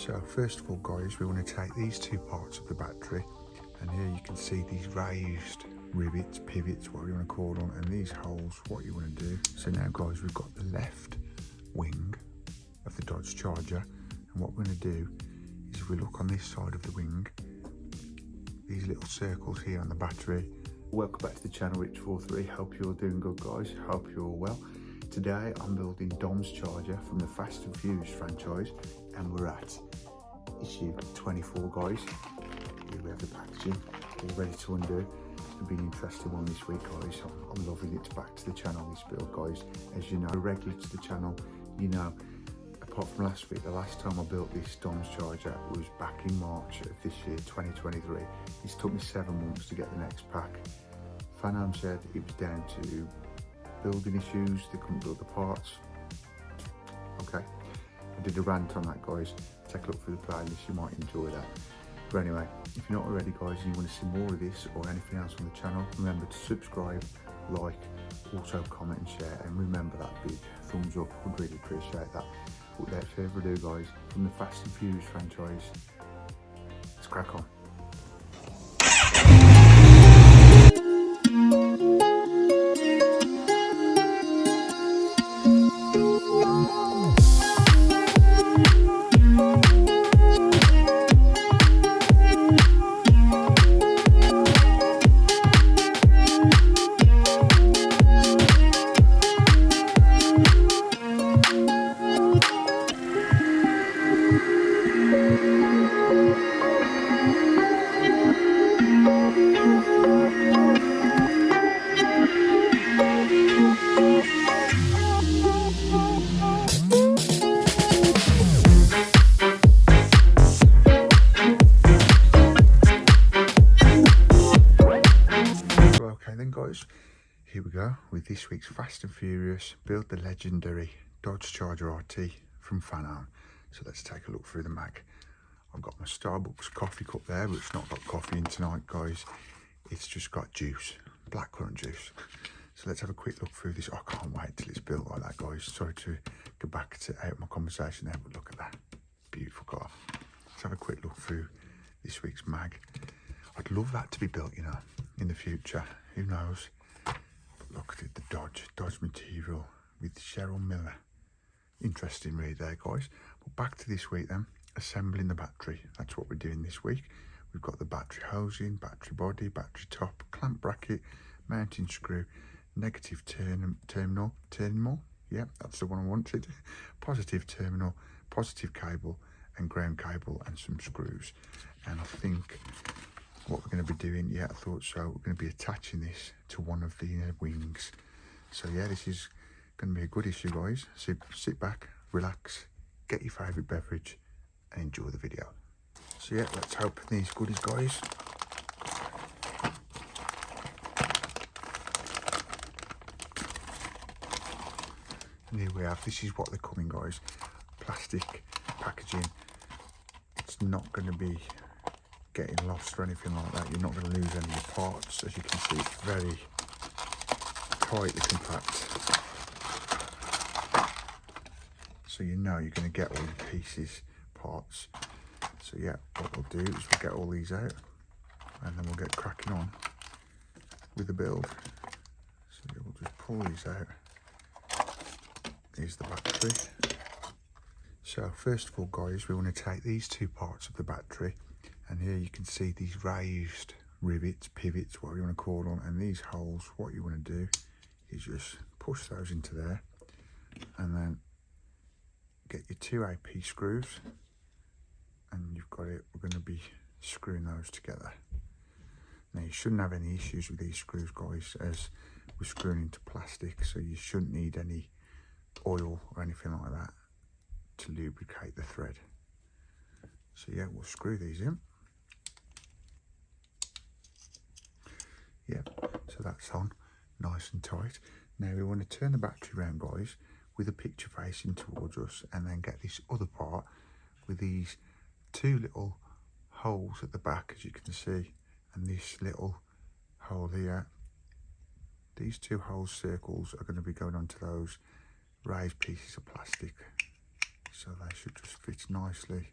So first of all guys, we want to take these two parts of the battery, and here you can see these raised rivets, pivots, whatever you want to call them, and these holes, what you want to do. So now guys, we've got the left wing of the Dodge Charger, and what we're going to do is, if we look on this side of the wing, these little circles here on the battery. Welcome back to the channel, Rich43. Hope you're doing good guys, hope you're all well. Today I'm building Dom's Charger from the Fast and Furious franchise, and we're at issue 24 guys. Here we have the packaging all ready to undo. It's been an interesting one this week guys. I'm loving it. Back to the channel, this build guys. As you know, regular to the channel, you know, apart from last week, the last time I built this Dom's Charger was back in March of this year, 2023. It's took me 7 months to get the next pack. Fanhome said it was down to building issues, they couldn't build the parts. Okay, I did a rant on that guys. Take a look through the playlist, you might enjoy that. But anyway, if you're not already guys and you want to see more of this or anything else on the channel, remember to subscribe, like, also comment and share, and remember that big thumbs up, would really appreciate that. But without further ado guys, from the Fast and Furious franchise, let's crack on. Okay then guys, here we go with this week's Fast and Furious build the legendary Dodge Charger RT from Fanhome. So let's take a look through the mag. I've got my Starbucks coffee cup there, but it's not got coffee in tonight guys. It's just got juice, blackcurrant juice. So let's have a quick look through this. I can't wait till it's built like that guys. Sorry to go back to out my conversation there, but look at that beautiful car. Let's have a quick look through this week's mag. I'd love that to be built, you know, in the future. Who knows? But look at it, the Dodge material with Cheryl Miller. Interesting read there, guys. But back to this week then, assembling the battery. That's what we're doing this week. We've got the battery housing, battery body, battery top, clamp bracket, mounting screw, negative terminal. Yeah, that's the one I wanted. Positive terminal, positive cable, and ground cable, and some screws. And I think what we're going to be doing, yeah, I thought so, we're going to be attaching this to one of the wings. So yeah, this is going to be a good issue guys. So sit back, relax, get your favourite beverage and enjoy the video. So yeah, let's open these goodies guys. And here we have, this is what they're coming guys. Plastic packaging. It's not going to be getting lost or anything like that. You're not going to lose any of your parts. As you can see, it's very tightly compact, so you know you're going to get all the pieces, parts. So yeah, what we'll do is we'll get all these out and then we'll get cracking on with the build. So yeah, we'll just pull these out. Here's the battery. So first of all guys, we want to take these two parts of the battery, and here you can see these raised rivets, pivots, whatever you want to call them, and these holes. What you want to do is just push those into there, and then get your 2 AP screws, and you've got it. We're going to be screwing those together. Now you shouldn't have any issues with these screws guys, as we're screwing into plastic, so you shouldn't need any oil or anything like that to lubricate the thread. So yeah, we'll screw these in. Yep, so that's on nice and tight. Now we want to turn the battery around guys with the picture facing towards us, and then get this other part with these 2 little holes at the back, as you can see, and this little hole here. These 2 hole circles are going to be going onto those raised pieces of plastic, so they should just fit nicely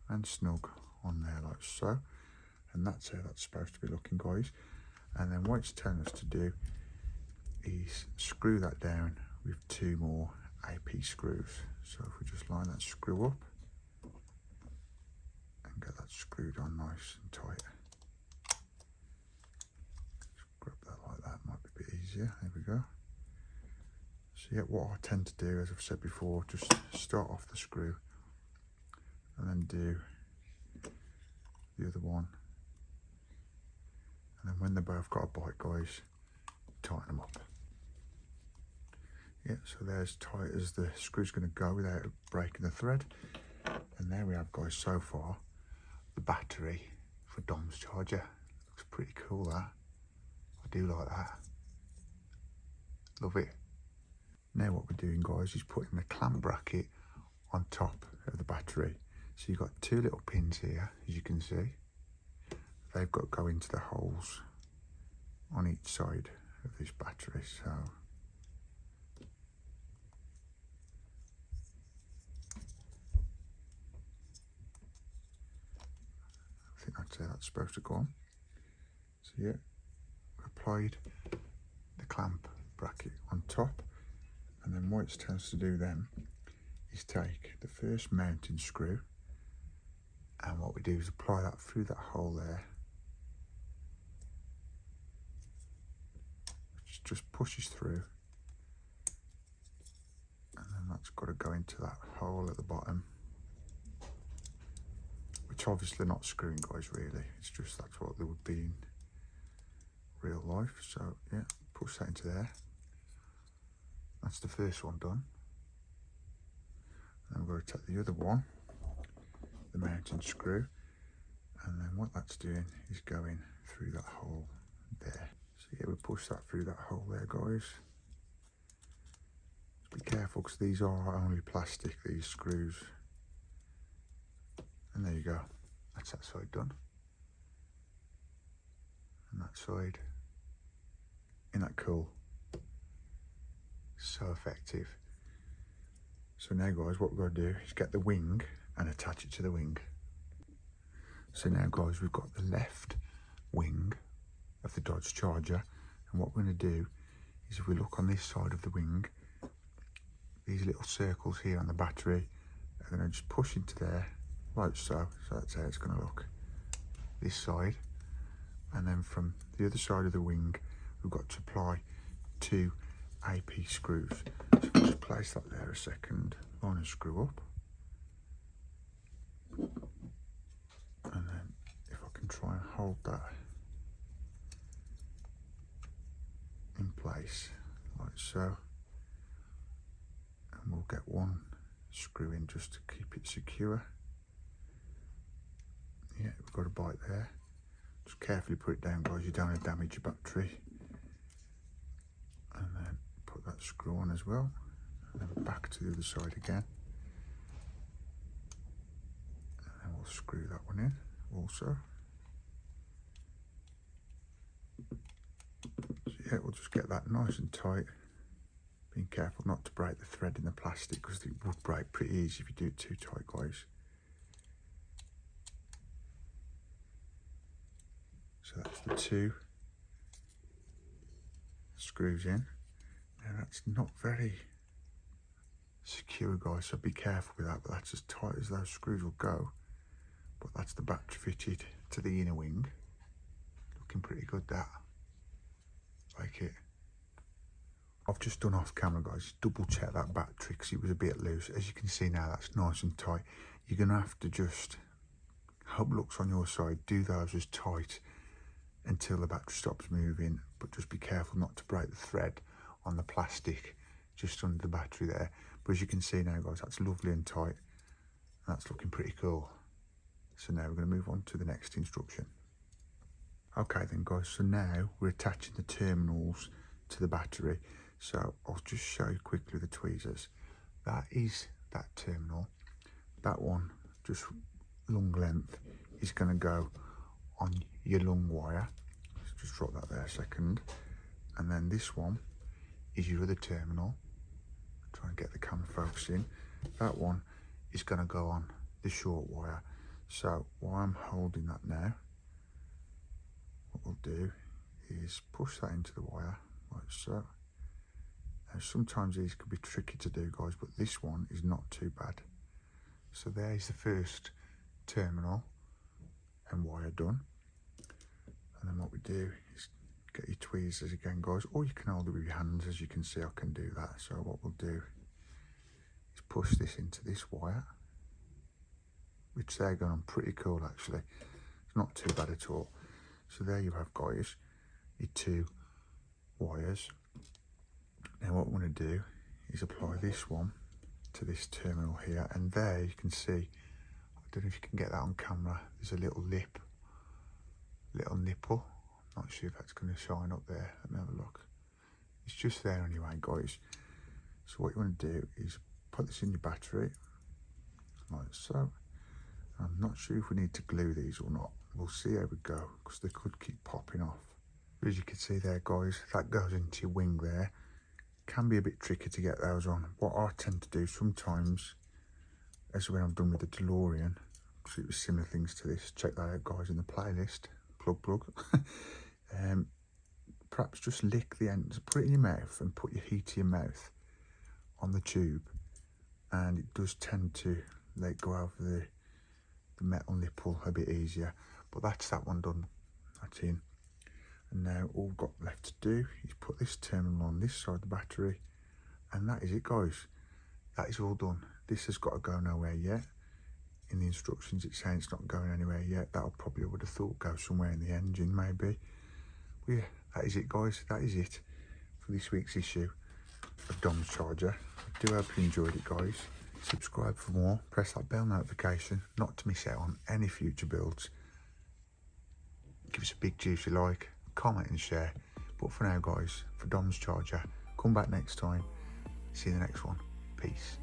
and snug on there like so. And that's how that's supposed to be looking, guys. And then what it's telling us to do is screw that down with 2 more AP screws. So if we just line that screw up and get that screwed on nice and tight. Just grab that like that, might be a bit easier. There we go. So yeah, what I tend to do, as I've said before, just start off the screw and then do the other one. And then when they've both got a bite, guys, tighten them up. Yeah, so they're as tight as the screw's going to go without breaking the thread. And there we have, guys, so far, the battery for Dom's charger. Looks pretty cool, that. I do like that. Love it. Now what we're doing, guys, is putting the clamp bracket on top of the battery. So you've got 2 little pins here, as you can see. They've got to go into the holes on each side of this battery. So I think that's how that's supposed to go on. So yeah, applied the clamp bracket on top, and then what it tends to do then is take the first mounting screw, and what we do is apply that through that hole there, which just pushes through, and then that's got to go into that hole at the bottom, which obviously not screwing, guys, really, it's just that's what they would be in real life. So yeah, push that into there. That's the first one done. And then we're going to take the other one, the mounting screw, and then what that's doing is going through that hole there. So yeah, we push that through that hole there, guys. Just be careful because these are only plastic, these screws. And there you go, that's that side done. And that side. Isn't that cool? So effective. So now, guys, what we're going to do is get the wing and attach it to the wing. So now, guys, we've got the left wing of the Dodge Charger, and what we're going to do is, if we look on this side of the wing, these little circles here on the battery are going to just push into there like so. So that's how it's going to look, this side. And then from the other side of the wing, we've got to apply 2 AP screws. So if I just place that there a second, line and screw up, and then if I can try and hold that in place like so, and we'll get 1 screw in just to keep it secure. Yeah, we've got a bite there. Just carefully put it down, guys, you don't want to damage your battery. And then put that screw on as well, and then back to the other side again, and then we'll screw that one in also. So yeah, we'll just get that nice and tight, being careful not to break the thread in the plastic, because it would break pretty easy if you do it too tight, guys. So that's the 2 screws in. Now that's not very secure, guys, so be careful with that, but that's as tight as those screws will go. But that's the battery fitted to the inner wing. Looking pretty good, that. Like it. I've just done off camera, guys, double check that battery because it was a bit loose. As you can see now, that's nice and tight. You're going to have to just, hope looks on your side, do those as tight until the battery stops moving, but just be careful not to break the thread on the plastic just under the battery there. But as you can see now, guys, that's lovely and tight, and that's looking pretty cool. So now we're going to move on to the next instruction. Okay then, guys, so now we're attaching the terminals to the battery. So I'll just show you quickly the tweezers. That is that terminal. That one, just lung length, is going to go on your lung wire. Let's just drop that there a second. And then this one is your other terminal. Try and get the camera focusing. That one is going to go on the short wire. So while I'm holding that now, what we'll do is push that into the wire like so. Now sometimes these could be tricky to do, guys, but this one is not too bad. So there's the first terminal and wire done. And then what we do is get your tweezers again, guys, or you can hold it with your hands. As you can see, I can do that. So what we'll do is push this into this wire, which they're going on pretty cool actually. It's not too bad at all. So there you have, guys, your two wires. Now what we're going to do is apply this one to this terminal here, and there you can see, I don't know if you can get that on camera, there's a little lip, little nipple. Not sure if that's going to shine up there. Let me have a look. It's just there anyway, guys. So what you want to do is put this in your battery like so. I'm not sure if we need to glue these or not. We'll see how we go, because they could keep popping off. But as you can see there, guys, that goes into your wing there. Can be a bit tricky to get those on. What I tend to do sometimes, as when I've done with the DeLorean, because it was similar things to this, check that out, guys, in the playlist, plug. Perhaps just lick the ends, put it in your mouth and put your heat to your mouth on the tube, and it does tend to let go over the metal nipple a bit easier. But that's that one done, that's in. And now all we've got left to do is put this terminal on this side of the battery, and that is it, guys. That is all done. This has got to go nowhere yet. In the instructions it's saying it's not going anywhere yet. That'll probably, I would have thought, go somewhere in the engine maybe. But yeah, that is it, guys. That is it for this week's issue of Dom's Charger. I do hope you enjoyed it, guys. Subscribe for more, press that bell notification not to miss out on any future builds. Give us a big juicy like, comment and share. But for now, guys, for Dom's Charger, come back next time. See you in the next one. Peace.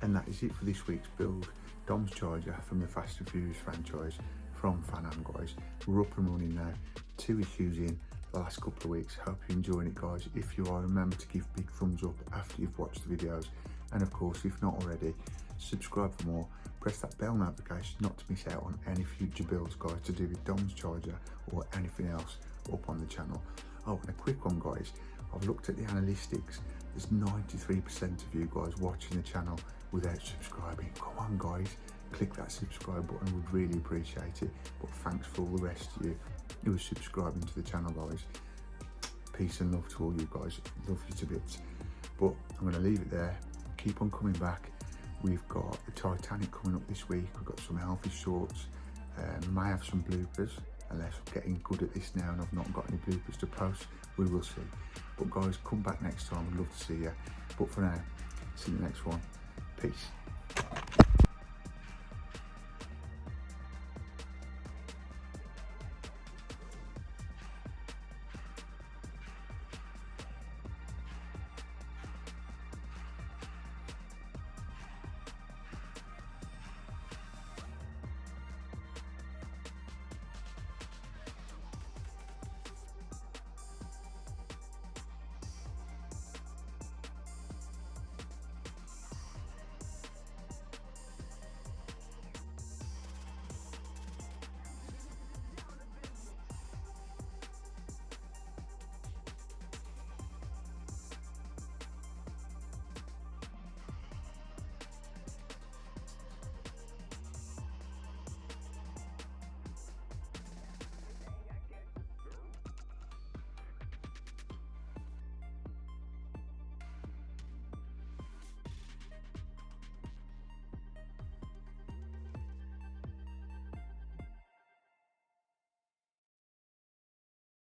And that is it for this week's build, Dom's Charger from the Fast and Furious franchise from Fanhome, guys. We're up and running now. 2 issues in the last couple of weeks. Hope you're enjoying it, guys. If you are, remember to give big thumbs up after you've watched the videos. And of course, if not already, subscribe for more. Press that bell notification not to miss out on any future builds, guys, to do with Dom's Charger or anything else up on the channel. Oh, and a quick one, guys. I've looked at the analytics. There's 93% of you guys watching the channel without subscribing. Come on, guys. Click that subscribe button. Would really appreciate it. But thanks for all the rest of you who are subscribing to the channel, guys. Peace and love to all you guys. Love you to bits. But I'm going to leave it there. Keep on coming back. We've got the Titanic coming up this week. We've got some healthy shorts. May have some bloopers, unless I'm getting good at this now and I've not got any bloopers to post. We will see. But guys, come back next time. I'd love to see you. But for now, see you in the next one. Peace.